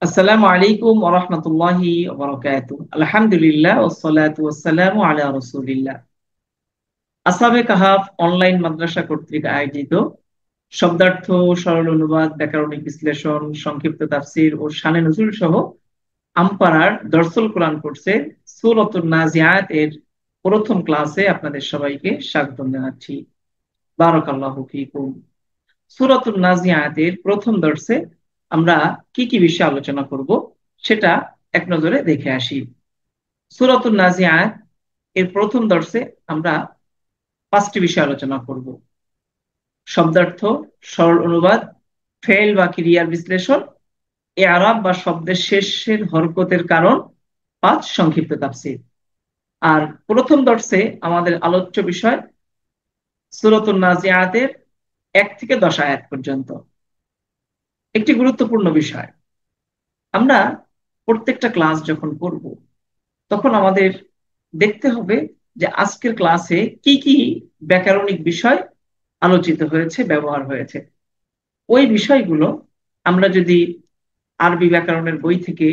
আসসালামু আলাইকুম ওয়া রাহমাতুল্লাহি ওয়া বারাকাতুহু। আলহামদুলিল্লাহ ওয়াসসালাতু ওয়াসসালামু আলা রাসূলিল্লাহ। আসহাবে কাহাফ অনলাইন মাদ্রাসা কর্তৃক আয়োজিত শব্দার্থ, সরল অনুবাদ, ব্যাকরণিক বিশ্লেষণ, সংক্ষিপ্ত তাফসীর ও শানে নজুল সহ আমপাড়ার দরসুল কোরআন কোর্সে সূরাতুন নাজিআত এর প্রথম ক্লাসে আপনাদের সবাইকে স্বাগত জানাচ্ছি। বারাকাল্লাহু ফীকুম। সূরাতুন নাজিআতের প্রথম দর্সে আমরা কি কি বিষয়ে আলোচনা করব সেটা এক নজরে দেখে আসি। সূরাতুন নাজিআত এর প্রথম দর্সে আমরা পাঁচটি বিষয় আলোচনা করব: শব্দার্থ, সরল অনুবাদ, ফেল বা ক্রিয়ার বিশ্লেষণ, ইআরাব বা শব্দের শেষের হরকতের কারণ, পাঁচ সংক্ষিপ্ত তাফসীর। আর প্রথম দর্সে আমাদের আলোচ্য বিষয় সূরাতুন নাজিআতের 1 থেকে 10 আয়াত পর্যন্ত। একটি গুরুত্বপূর্ণ বিষয়, আমরা প্রত্যেকটা ক্লাস যখন করব তখন আমাদের দেখতে হবে যে আজকের ক্লাসে কি কি ব্যাকরণিক বিষয় আলোচিত হয়েছে, ব্যবহার হয়েছে। ওই বিষয়গুলো আমরা যদি আরবি ব্যাকরণের বই থেকে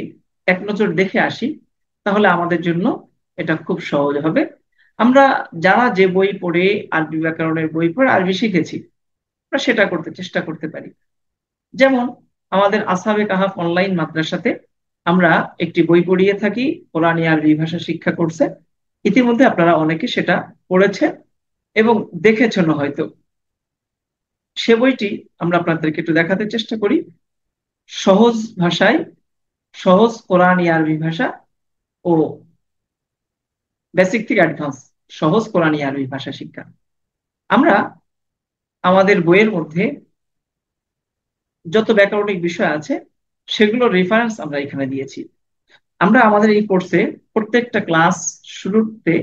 এক নজর দেখে আসি তাহলে আমাদের জন্য এটা খুব সহজ হবে। আমরা যারা যে বই পড়ে, আরবি ব্যাকরণের বই পড়ে আরবি শিখেছি, আমরা সেটা করতে চেষ্টা করতে পারি। যেমন আমাদের আসহাবে কাহাফ অনলাইন মাদ্রাসাতে আমরা একটি বই পড়িয়ে থাকি, কোরআনী আরবি ভাষা শিক্ষা কোর্সে। ইতিমধ্যে আপনারা অনেকে সেটা পড়েছেন এবং দেখেছেন হয়তো। সে বইটি আমরা আপনাদেরকে একটু দেখাতে চেষ্টা করি। সহজ ভাষায় সহজ কোরআনী আরবি ভাষা ও বেসিক থেকে অ্যাডভান্স সহজ কোরআনী আরবি ভাষা শিক্ষা। আমরা আমাদের বইয়ের মধ্যে যত ব্যাকরণিক বিষয় আছে সেগুলোর রেফারেন্স আমরা এখানে দিয়েছি। আমরা আমাদের এই কোর্সে প্রত্যেকটা ক্লাস শুরুতে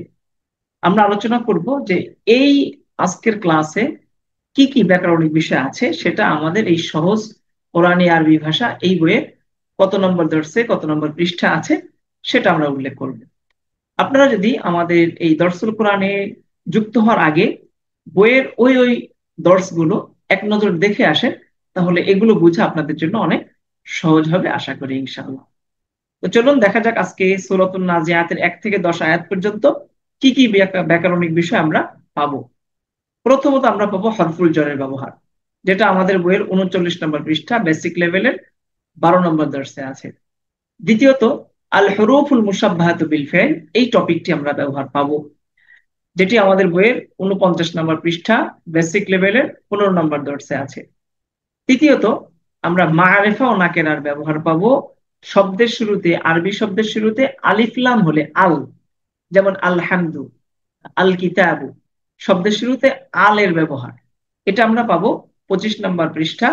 আমরা আলোচনা করব যে এই আজকের ক্লাসে কি কি ব্যাকরণিক বিষয় আছে সেটা আমাদের এই সহজ কোরআনী আরবি ভাষা এই বইয়ে কত নম্বর দর্শে কত নম্বর পৃষ্ঠা আছে সেটা আমরা উল্লেখ করব। আপনারা যদি আমাদের এই দর্সুল কোরআনে যুক্ত হওয়ার আগে বইয়ের ওই ওই দর্শগুলো এক নজর দেখে আসেন তাহলে এগুলো বোঝা আপনাদের জন্য অনেক সহজ হবে আশা করি ইনশাআল্লাহ। তো চলুন দেখা যাক আজকে সূরাতুন নাজিআতের 1 থেকে 10 আয়াত পর্যন্ত কি কি ব্যাকরণিক বিষয় আমরা পাবো। প্রথমত আমরা পাবো হরফুল জরের ব্যবহার, যেটা আমাদের বইয়ের 39 নম্বর পৃষ্ঠা বেসিক লেভেলের 12 নম্বর দর্শে আছে। দ্বিতীয়ত আল হুরুফুল মুশাব্বাহাতু বিল ফাইল, এই টপিকটি আমরা ব্যবহার পাবো, যেটি আমাদের বইয়ের 49 নম্বর পৃষ্ঠা বেসিক লেভেলের 15 নম্বর দর্শে আছে। তৃতীয়ত আমরা মাআরিফা ও নাকেরার ব্যবহার পাবো। শব্দের শুরুতে, আরবি শব্দের শুরুতে আলিফ লাম হলে আল, যেমন আলহামদু, আল কিতাবু, শব্দের শুরুতে আল এর ব্যবহার, এটা আমরা পাবো 25 নম্বর পৃষ্ঠা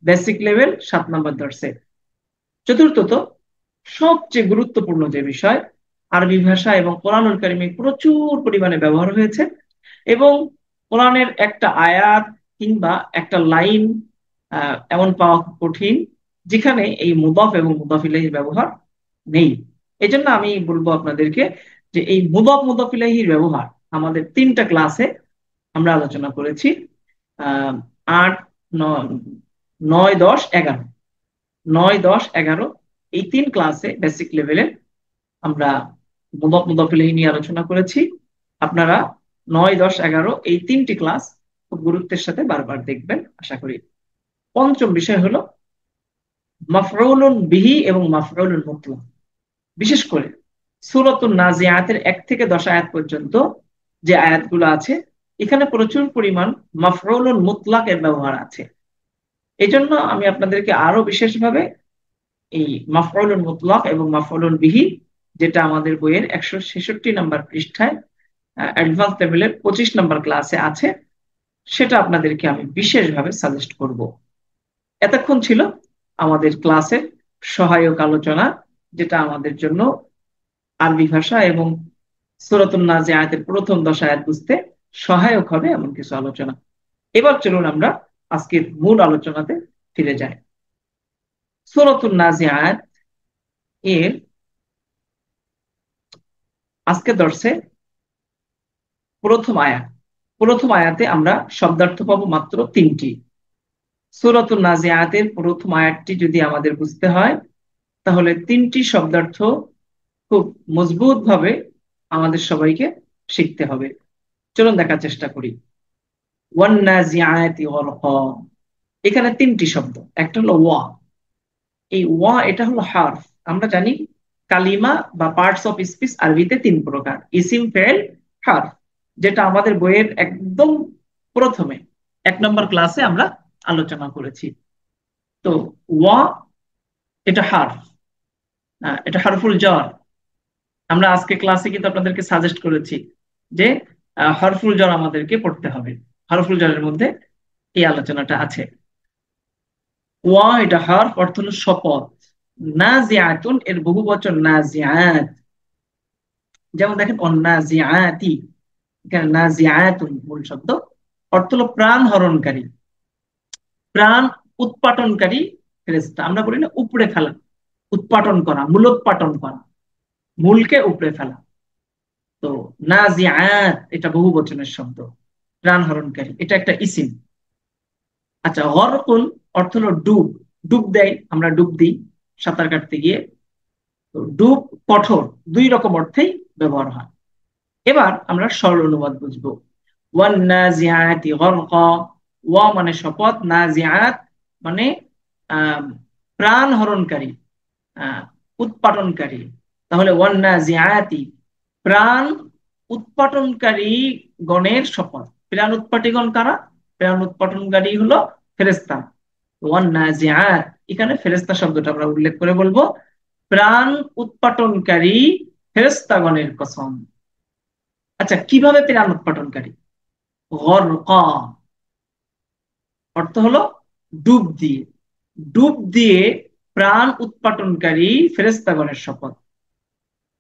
বেসিক লেভেল 7 নম্বর দর্শে। চতুর্থত সবচেয়ে গুরুত্বপূর্ণ যে বিষয়, আরবি ভাষা এবং কোরআনুল কারিমে প্রচুর পরিমাণে ব্যবহার হয়েছে এবং কোরআনের একটা আয়াত কিংবা একটা লাইন এমন পাওয়া কঠিন যেখানে এই মুদাফ এবং মুদাফ ইলাইহির ব্যবহার নেই। এজন্য আমি বলবো আপনাদেরকে যে এই মুদাফ মুদাফ ইলাইহির ব্যবহার আমাদের 3টা ক্লাসে আমরা আলোচনা করেছি। 8, 9, 10, 11, 9, 10, 11 এই 3 ক্লাসে বেসিক লেভেলে আমরা মুদাফ মুদাফ ইলাইহি নিয়ে আলোচনা করেছি। আপনারা 9, 10, 11 এই 3টি ক্লাস খুব গুরুত্বের সাথে বারবার দেখবেন আশা করি। পঞ্চম বিষয় হলো মাফউলুন বিহি এবং মাফউলুল মুতলাক। বিশেষ করে সূরাতুন নাজিআতের 1 থেকে 10 আয়াত পর্যন্ত যে আয়াতগুলো আছে এখানে প্রচুর পরিমাণ মাফউলুল মুতলাক এর ব্যবহার আছে। এজন্য আমি আপনাদেরকে আরো বিশেষভাবে এই মাফউলুল মুতলাক এবং মাফউলুল বিহি, যেটা আমাদের বইয়ের 166 নম্বর পৃষ্ঠায় অ্যাডভান্স লেভেলের 25 নম্বর ক্লাসে আছে, সেটা আপনাদেরকে আমি বিশেষভাবে সাজেস্ট করব। এতক্ষণ ছিল আমাদের ক্লাসের সহায়ক আলোচনা, যেটা আমাদের জন্য আরবি ভাষা এবং সূরাতুন নাজিআতের প্রথম 10 আয়াত বুঝতে সহায়ক হবে এমন কিছু আলোচনা। এবার চলুন আমরা আজকের মূল আলোচনাতে ফিরে যাই। সূরাতুন নাজিআত এর আজকে দর্শে প্রথম আয়াতে আমরা শব্দার্থ পাবো মাত্র 3টি। সূরাতুন নাজিআতের প্রথম আয়াতটি যদি আমাদের বুঝতে হয় তাহলে তিনটি শব্দার্থ খুব মজবুত ভাবে আমাদের সবাইকে শিখতে হবে। চলুন দেখার চেষ্টা করি। ওয়ান্নাজিআতি গরকা, এখানে তিনটি শব্দ। একটা হলো ওয়া, এই ওয়া এটা হলো হার্ফ। আমরা জানি কালিমা বা পার্টস অফ স্পিচ আরবিতে তিন প্রকার: ইসিম, ফেল, হার্ফ, যেটা আমাদের বইয়ের একদম প্রথমে 1 নম্বর ক্লাসে আমরা আলোচনা করেছি। তো ওয়া এটা হার্ফ, এটা হারফুল jar। আমরা আজকে ক্লাসে কিন্তু আপনাদেরকে সাজেস্ট করেছি যে হরফুল jar আমাদেরকে পড়তে হবে। হরফুল জারের মধ্যে এই আলোচনাটা আছে। ওয়া এটা হরফ, অর্থ হলো শপথ। নাজিআতুন এর বহু বচন নাজিআত। যেমন দেখেন অন্নাজিআতি, এখানে নাজিআতুন মূল শব্দ, অর্থ হলো প্রাণ হরণকারী, প্রাণ উৎপাটনকারী ফেরেশতা। আমরা বলি না উপড়ে ফেলা, উৎপাটন করা, মূলোৎপাটন করা, মূলকে উপড়ে ফেলা। তো নাজিআত এটা বহু বচনের শব্দ, প্রাণ হরণকারী, এটা একটা ইসিম। আচ্ছা, গরকুন অর্থ হলো ডুব, ডুব দেয়, আমরা ডুব দিই সাঁতার কাটতে গিয়ে। তো ডুব, কঠোর, দুই রকম অর্থেই ব্যবহার হয়। এবার আমরা সরল অনুবাদ বুঝবো। ওয়ান নাজিআতি গরকা, ওয়া মানে শপথ, নাজিআত মানে আহ প্রাণ হরণকারী, আহ উৎপাটনকারী। তাহলে ওয়ান নাজিআতি প্রাণ উৎপাটনকারী গণের শপথ। প্রাণ উৎপাটীগণ কারা? প্রাণ উৎপাটনকারী হলো ফেরেশতা। ওয়ান নাজিআত, এখানে ফেরেশতা শব্দটা আমরা উল্লেখ করে বলবো, প্রাণ উৎপাটনকারী ফেরেশতাগণের কসম। আচ্ছা, কিভাবে প্রাণ উৎপাটনকারী? গরকা অর্থ হলো ডুব দিয়ে, ডুব দিয়ে প্রাণ উৎপাটনকারী ফেরেশতাগণের শপথ।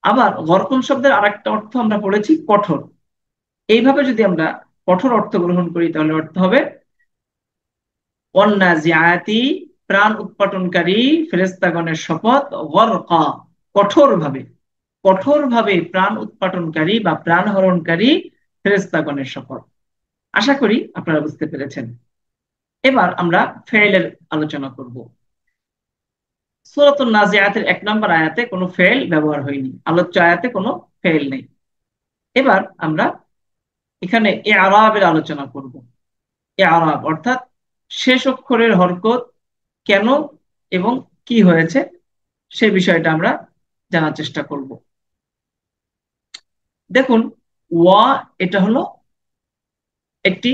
আবার গরকুন শব্দের আরেকটা অর্থ আমরা পড়েছি কঠোর। এইভাবে যদি আমরা কঠোর অর্থ গ্রহণ করি তাহলে অর্থ হবে অন্নাজিআতি প্রাণ উৎপাটনকারী ফেরেশতাগণের শপথ, গরকা কঠোরভাবে, কঠোরভাবে প্রাণ উৎপাটনকারী বা প্রাণ হরণকারী ফেরেশতাগণের শপথ। আশা করি আপনারা বুঝতে পেরেছেন। এবার আমরা ফেইলের আলোচনা করব। সূরাতুন নাজিআতের 1 নম্বর আয়াতে কোনো ফেল ব্যবহার হয়নি, আলোচ্য আয়াতে কোনো ফেল নেই। এবার আমরা এখানে ইআরাবের আলোচনা করব। ইআরাব অর্থাৎ শেষ অক্ষরের হরকত কেন এবং কি হয়েছে সে বিষয়টা আমরা জানার চেষ্টা করব। দেখুন, ওয়া এটা হলো একটি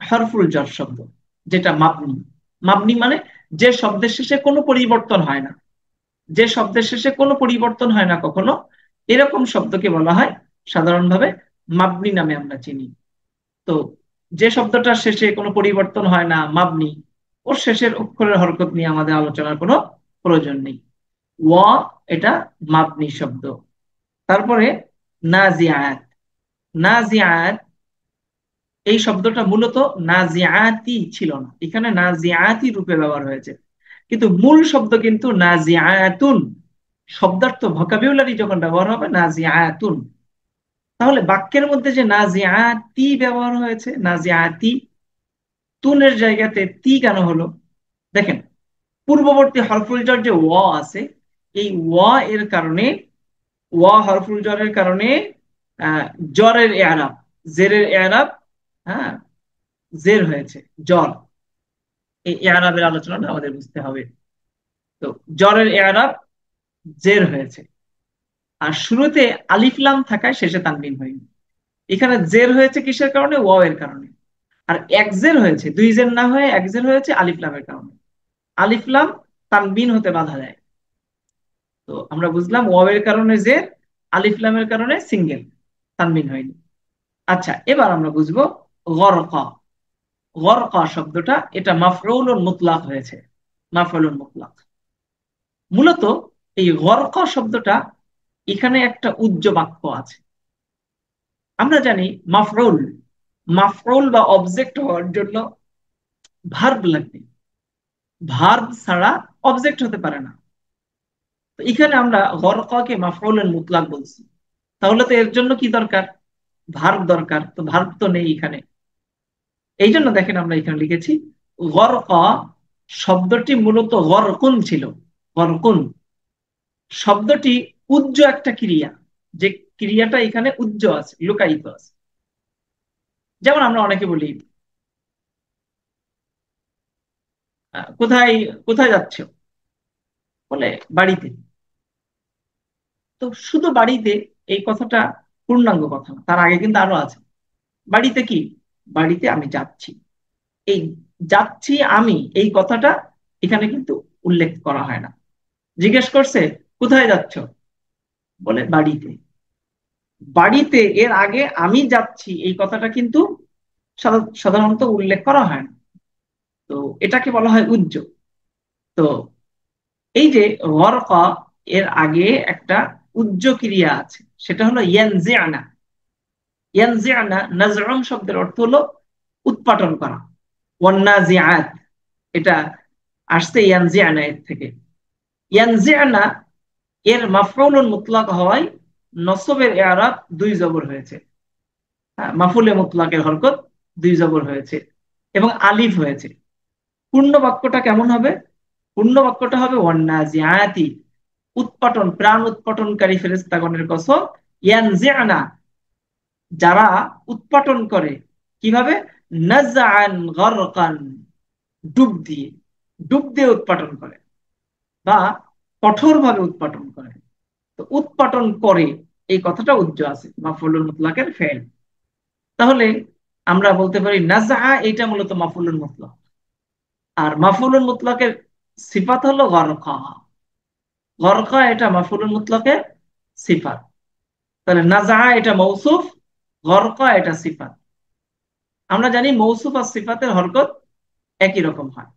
হরফুল jar শব্দ, যেটা মাবনি। মাবনি মানে যে শব্দের শেষে কোনো পরিবর্তন হয় না, যে শব্দের শেষে কোনো পরিবর্তন হয় না কখনো, এরকম শব্দকে বলা হয় সাধারণভাবে মাবনি নামে আমরা চিনি। তো যে শব্দটার শেষে কোনো পরিবর্তন হয় না, মাবনি, ওর শেষের অক্ষরের হরকত নিয়ে আমাদের আলোচনার কোনো প্রয়োজন নেই। ওয়া এটা মাবনি শব্দ। তারপরে নাজিআত, নাজিআত এই শব্দটা মূলত নাজিআতি ছিল না, এখানে নাজিআতি রূপে ব্যবহার হয়েছে, কিন্তু মূল শব্দ কিন্তু নাজিআতুন। শব্দার্থ ভোকাবুলারি যখন ব্যবহার হবে নাজিআতুন, তাহলে বাক্যের মধ্যে যে নাজিআতি ব্যবহার হয়েছে, নাজিআতি, তুনের জায়গাতে তি কেন হলো? দেখেন, পূর্ববর্তী হরফুল jar যে ওয়া আছে, এই ওয়া এর কারণে, ওয়া হরফুল জারের কারণে আহ জ্বরের এরাব, জেরের এরাব, হ্যাঁ, জের হয়েছে, জ্বর। এই এরাবের আলোচনাটা আমাদের বুঝতে হবে। তো জ্বরের এরাব জের হয়েছে, আর শুরুতে আলিফ লাম থাকায় শেষে তানবিন হয়নি। এখানে জের হয়েছে কিসের কারণে? ওয়াও এর কারণে। আর এক জের হয়েছে, দুই জের না হয়ে এক জের হয়েছে আলিফ লামের কারণে। আলিফ লাম তানবিন হতে বাধা দেয়। তো আমরা বুঝলাম ওয়াও এর কারণে জের, আলিফ লামের কারণে সিঙ্গেল, তানবিন হয়নি। আচ্ছা, এবার আমরা বুঝবো গরকা। গরকা শব্দটা এটা মাফউলুন মুতলাক হয়েছে, মাফউলুন মুতলাক। মূলত এই গরকা শব্দটা, এখানে একটা উজ্জ বাক্য আছে। আমরা জানি মাফউল, মাফউল বা অবজেক্ট হওয়ার জন্য ভার্ব লাগবে, ভার্ব ছাড়া অবজেক্ট হতে পারে না। তো এখানে আমরা গরকাকে মাফউলুন মুতলাক বলছি, তাহলে তো এর জন্য কি দরকার? ভার্ব দরকার, তো ভার্ব তো নেই এখানে। এই জন্য দেখেন আমরা এখানে লিখেছি গরকা শব্দটি মূলত গরকুন ছিল, গরকুন। শব্দটি উজ্জ একটা ক্রিয়া, যে ক্রিয়াটা এখানে উজ্জ আছে, লুকায়িত আছে। যেমন আমরা অনেকে বলি কোথায় কোথায় যাচ্ছ, বলে বাড়িতে। তো শুধু বাড়িতে এই কথাটা পূর্ণাঙ্গ কথা না, তার আগে কিন্তু আরো আছে। বাড়িতে কি? বাড়িতে আমি যাচ্ছি। এই যাচ্ছি আমি, এই কথাটা এখানে কিন্তু উল্লেখ করা হয় না। জিজ্ঞেস করছে কোথায় যাচ্ছ, বলে বাড়িতে। বাড়িতে এর আগে আমি যাচ্ছি এই কথাটা কিন্তু সাধারণত উল্লেখ করা হয় না। তো এটাকে বলা হয় উজ্জ। তো এই যে গরকা, এর আগে একটা উজ্জ ক্রিয়া আছে, সেটা হলো ইয়ানজিআনা। ইয়ানজিআনা নাজউন শব্দের অর্থ হলো উৎপাটন করা। ওয়ান্নাজিআত, এটা আসছে ইয়ানজিআনা এর থেকে। ইয়ানজিআনা এর মাফউলুন মুতলাক হওয়ায় নসবের ইআরাব দুই জবর হয়েছে। হ্যাঁ, মাফুলে মুতলাকের হরকত দুই জবর হয়েছে এবং আলিফ হয়েছে। পূর্ণ বাক্যটা কেমন হবে? পূর্ণ বাক্যটা হবে ওয়ান্নাজিআতি, উৎপাটন, প্রাণ উৎপাটনকারী ফেরেশতাগণের কসম। ইয়ানজিআনা, যারা উৎপাটন করে। কিভাবে? নাজআন গরকান, ডুব দিয়ে। ডুব দিয়ে উৎপাটন করে বা কঠোরভাবে উৎপাটন করে। তো উৎপাটন করে এই কথাটা উজ্জ আছে, মাফউলুল মুতলাকের ফেল। তাহলে আমরা বলতে পারি নাজআ, এটা মূলত মাফউলুল মুতলাক। আর মাফউলুল মুতলাকের সিফাত হলো গরকা। গরকা এটা মাফউলুল মুতলাকের সিফাত। তাহলে নাজআ এটা মৌসুফ, গরকা এটা সিফাত। আমরা জানি মৌসুফ আর সিফাতের হরকত একই রকম হয়।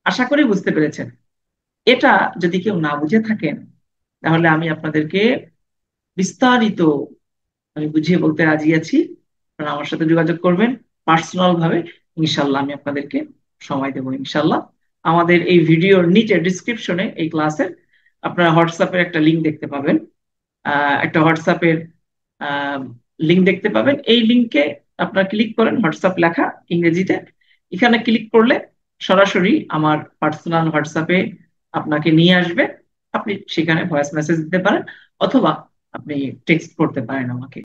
আশা করি বুঝতে পেরেছেন। এটা যদি কেউ না বুঝে থাকেন, তাহলে আমি আপনাদেরকে বিস্তারিত আমি বুঝিয়ে বলতে রাজি আছি। আপনারা আমার সাথে যোগাযোগ করবেন পার্সোনাল ভাবে। ইনশাল্লাহ আমি আপনাদেরকে সময় দেবো ইনশাল্লাহ। আমাদের এই ভিডিওর নিচে ডিসক্রিপশনে এই ক্লাসের আপনারা হোয়াটসঅ্যাপের একটা লিঙ্ক দেখতে পাবেন। একটা হোয়াটসঅ্যাপের লিঙ্ক দেখতে পাবেন। এই লিঙ্কে আপনারা ক্লিক করেন, হোয়াটসঅ্যাপ লেখা ইংরেজিতে। এখানে ক্লিক করলে সরাসরি আমার পার্সোনাল হোয়াটসঅ্যাপে আপনাকে নিয়ে আসবে। আপনি সেখানে ভয়েস মেসেজ দিতে পারেন, অথবা আপনি টেক্সট করতে পারেন আমাকে।